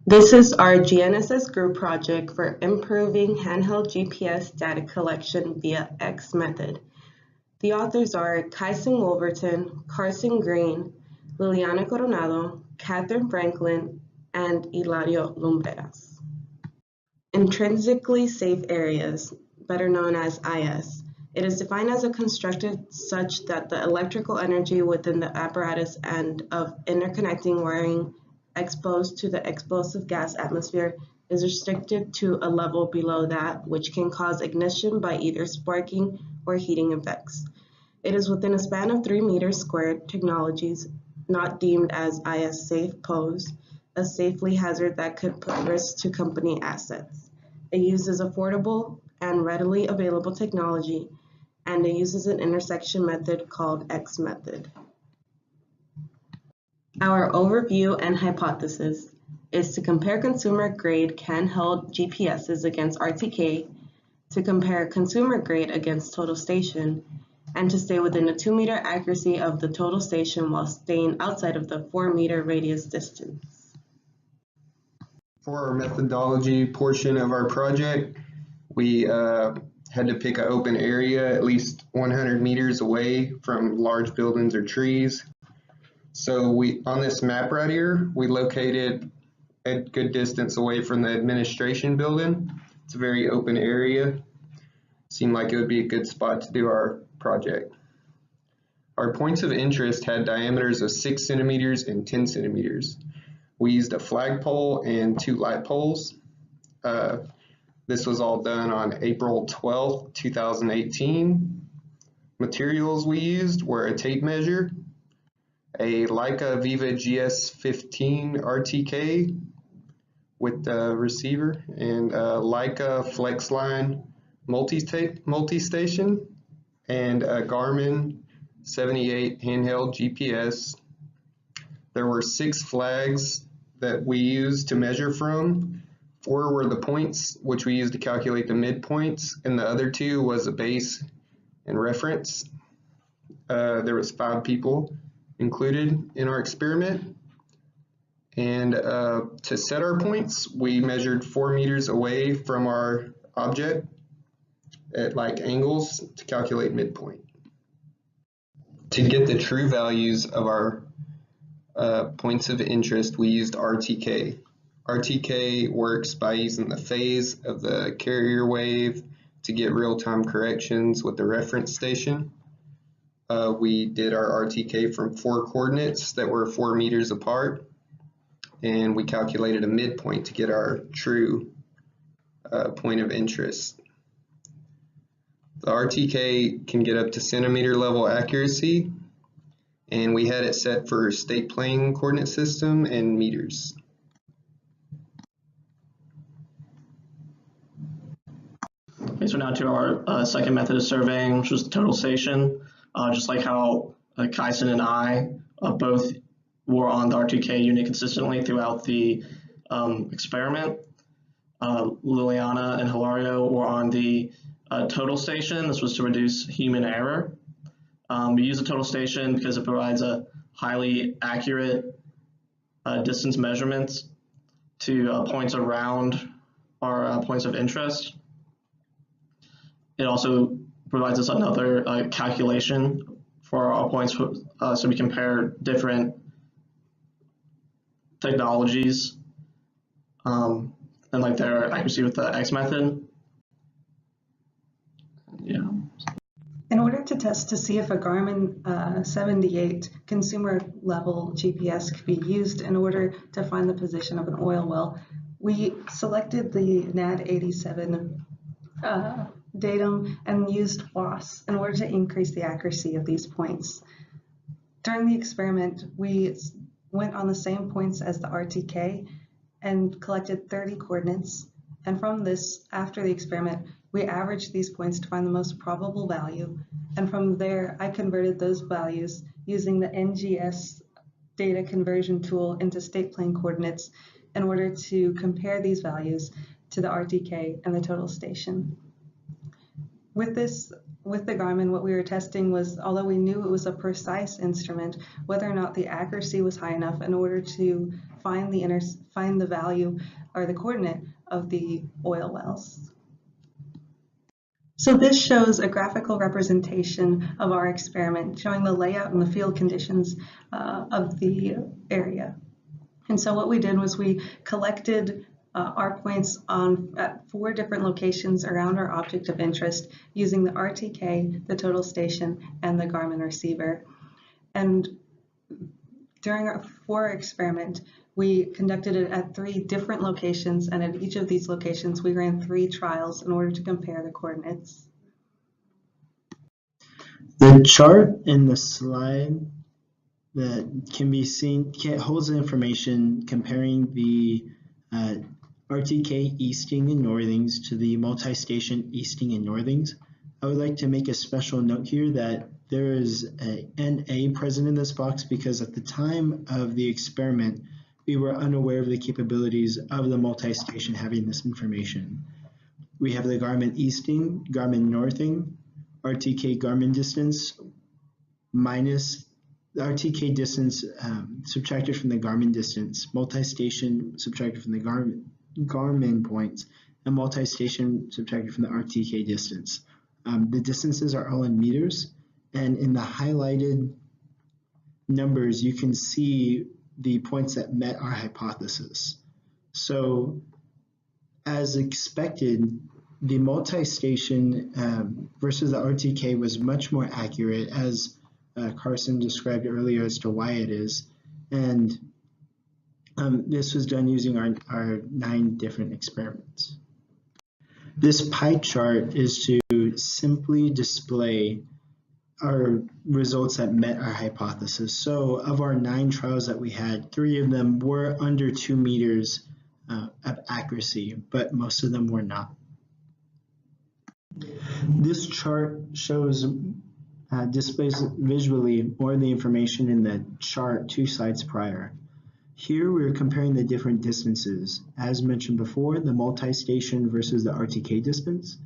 This is our GNSS group project for improving handheld GPS data collection via X method. The authors are Kyson Wolverton, Carson Green, Liliana Coronado, Catherine Franklin, and Hilario Lumbreras. Intrinsically safe areas, better known as IS. It is defined as a constructed such that the electrical energy within the apparatus and of interconnecting wiring exposed to the explosive gas atmosphere is restricted to a level below that which can cause ignition by either sparking or heating effects. It is within a span of 3 meters squared. Technologies not deemed as IS safe pose a safely hazard that could put risk to company assets. It uses affordable and readily available technology, and it uses an intersection method called X method. Our overview and hypothesis is to compare consumer-grade handheld GPSs against RTK, to compare consumer-grade against total station, and to stay within the 2-meter accuracy of the total station while staying outside of the 4-meter radius distance. For our methodology portion of our project, we had to pick an open area at least 100 meters away from large buildings or trees. So on this map right here, we located a good distance away from the administration building. It's a very open area. Seemed like it would be a good spot to do our project. Our points of interest had diameters of 6 centimeters and 10 centimeters. We used a flagpole and 2 light poles. This was all done on April 12th, 2018. Materials we used were a tape measure, a Leica Viva GS15 RTK with the receiver, and a Leica FlexLine multi-station, and a Garmin 78 handheld GPS. There were 6 flags that we used to measure from. 4 were the points, which we used to calculate the midpoints, and the other 2 was a base and reference. There was 5 people included in our experiment. And to set our points, we measured 4 meters away from our object at like angles to calculate midpoint. To get the true values of our points of interest, we used RTK. RTK works by using the phase of the carrier wave to get real-time corrections with the reference station. We did our RTK from 4 coordinates that were 4 meters apart, and we calculated a midpoint to get our true point of interest. The RTK can get up to centimeter level accuracy, and we had it set for state plane coordinate system and meters. Okay, so now to our second method of surveying, which was the total station. Just like how Kyson and I both were on the RTK unit consistently throughout the experiment, Liliana and Hilario were on the total station. This was to reduce human error. We use the total station because it provides a highly accurate distance measurements to points around our points of interest. It also provides us another calculation for our points, so we compare different technologies and like their accuracy with the X method. Yeah. In order to test to see if a Garmin 78 consumer level GPS could be used in order to find the position of an oil well, we selected the NAD 87 datum and used WAS in order to increase the accuracy of these points. During the experiment, we went on the same points as the RTK and collected 30 coordinates. And from this, after the experiment, we averaged these points to find the most probable value. And from there, I converted those values using the NGS data conversion tool into state plane coordinates in order to compare these values to the RTK and the total station. With the Garmin, what we were testing was, although we knew it was a precise instrument, whether or not the accuracy was high enough in order to find the value or the coordinate of the oil wells. So this shows a graphical representation of our experiment, showing the layout and the field conditions of the area. And so what we did was we collected our points at 4 different locations around our object of interest using the RTK, the total station, and the Garmin receiver. And during our experiment, we conducted it at 3 different locations, and at each of these locations we ran 3 trials in order to compare the coordinates. The chart in the slide that can be seen holds the information comparing the RTK easting and northings to the multi-station easting and northings. I would like to make a special note here that there is a NA present in this box because at the time of the experiment, we were unaware of the capabilities of the multi-station having this information. We have the Garmin easting, Garmin northing, RTK Garmin distance minus the RTK distance subtracted from the Garmin distance, multi-station subtracted from the Garmin points, and multi-station subtracted from the RTK distance. The distances are all in meters, and in the highlighted numbers, you can see the points that met our hypothesis. So, as expected, the multi-station versus the RTK was much more accurate, as Carson described earlier as to why it is, and this was done using our 9 different experiments. This pie chart is to simply display our results that met our hypothesis. So of our 9 trials that we had, 3 of them were under 2 meters of accuracy, but most of them were not. This chart shows displays visually more of the information in the chart 2 slides prior. Here we're comparing the different distances. As mentioned before, the multi-station versus the RTK distance.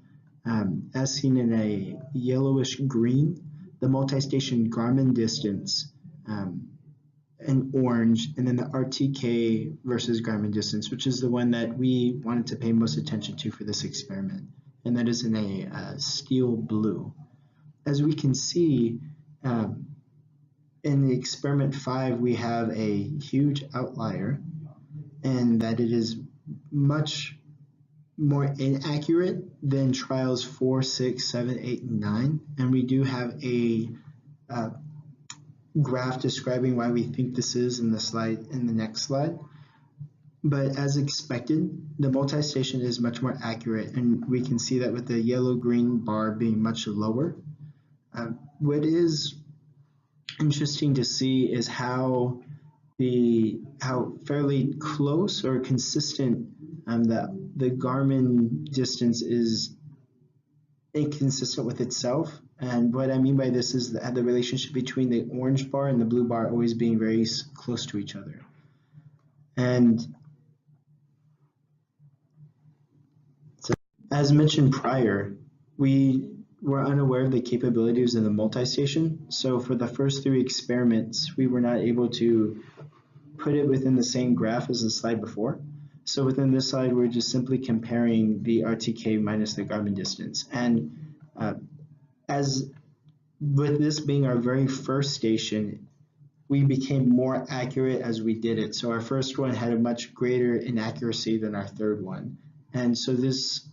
As seen in a yellowish green, the multi-station Garmin distance in orange, and then the RTK versus Garmin distance, which is the one that we wanted to pay most attention to for this experiment, and that is in a steel blue. As we can see, in the experiment 5, we have a huge outlier, and that it is much more inaccurate than trials 4, 6, 7, 8, and 9. And we do have a graph describing why we think this is in the next slide. But as expected, the multi-station is much more accurate, and we can see that with the yellow-green bar being much lower. What is interesting to see is how fairly close or consistent the Garmin distance is inconsistent with itself. And what I mean by this is the relationship between the orange bar and the blue bar always being very close to each other. And so, as mentioned prior, we were unaware of the capabilities of the multi-station. So for the first 3 experiments, we were not able to put it within the same graph as the slide before. So within this slide, we're just simply comparing the RTK minus the Garmin distance. And as with this being our very first station, we became more accurate as we did it. So our first one had a much greater inaccuracy than our third one. And so this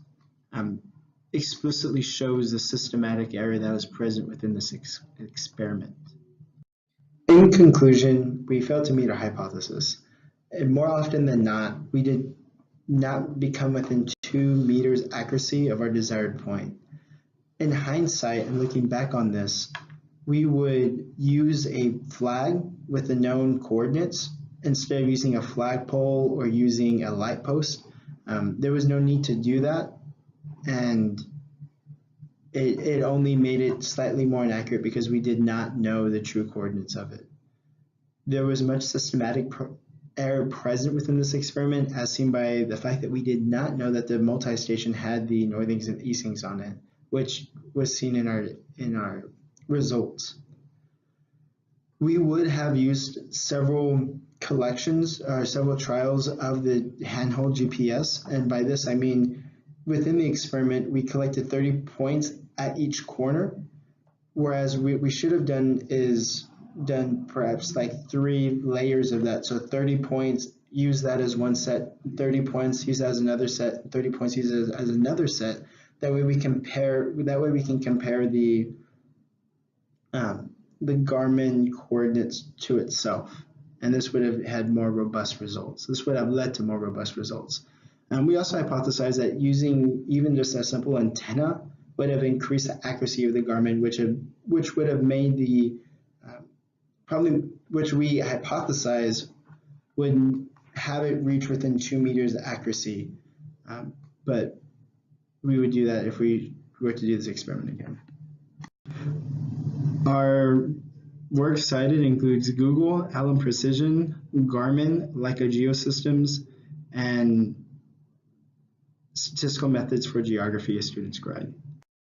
explicitly shows the systematic error that was present within this experiment. In conclusion, we failed to meet our hypothesis. And more often than not, we did not become within 2 meters accuracy of our desired point. In hindsight, and looking back on this, we would use a flag with the known coordinates instead of using a flagpole or using a light post. There was no need to do that, and it only made it slightly more inaccurate because we did not know the true coordinates of it. There was much systematic error present within this experiment, as seen by the fact that we did not know that the multi-station had the northings and eastings on it, which was seen in our results. We would have used several collections or several trials of the handheld GPS. And by this, I mean, within the experiment, we collected 30 points at each corner, whereas we should have done perhaps like 3 layers of that. So 30 points, use that as one set, 30 points, use that as another set, 30 points, use it as another set. That way we can compare the Garmin coordinates to itself. And this would have had more robust results. This would have led to more robust results. And we also hypothesized that using even just a simple antenna would have increased the accuracy of the Garmin, which would have made the which we hypothesized would have it reach within 2 meters accuracy. But we would do that if we were to do this experiment again. Our work cited includes Google, Allen Precision, Garmin, Leica Geosystems, and statistical methods for geography a student's grade.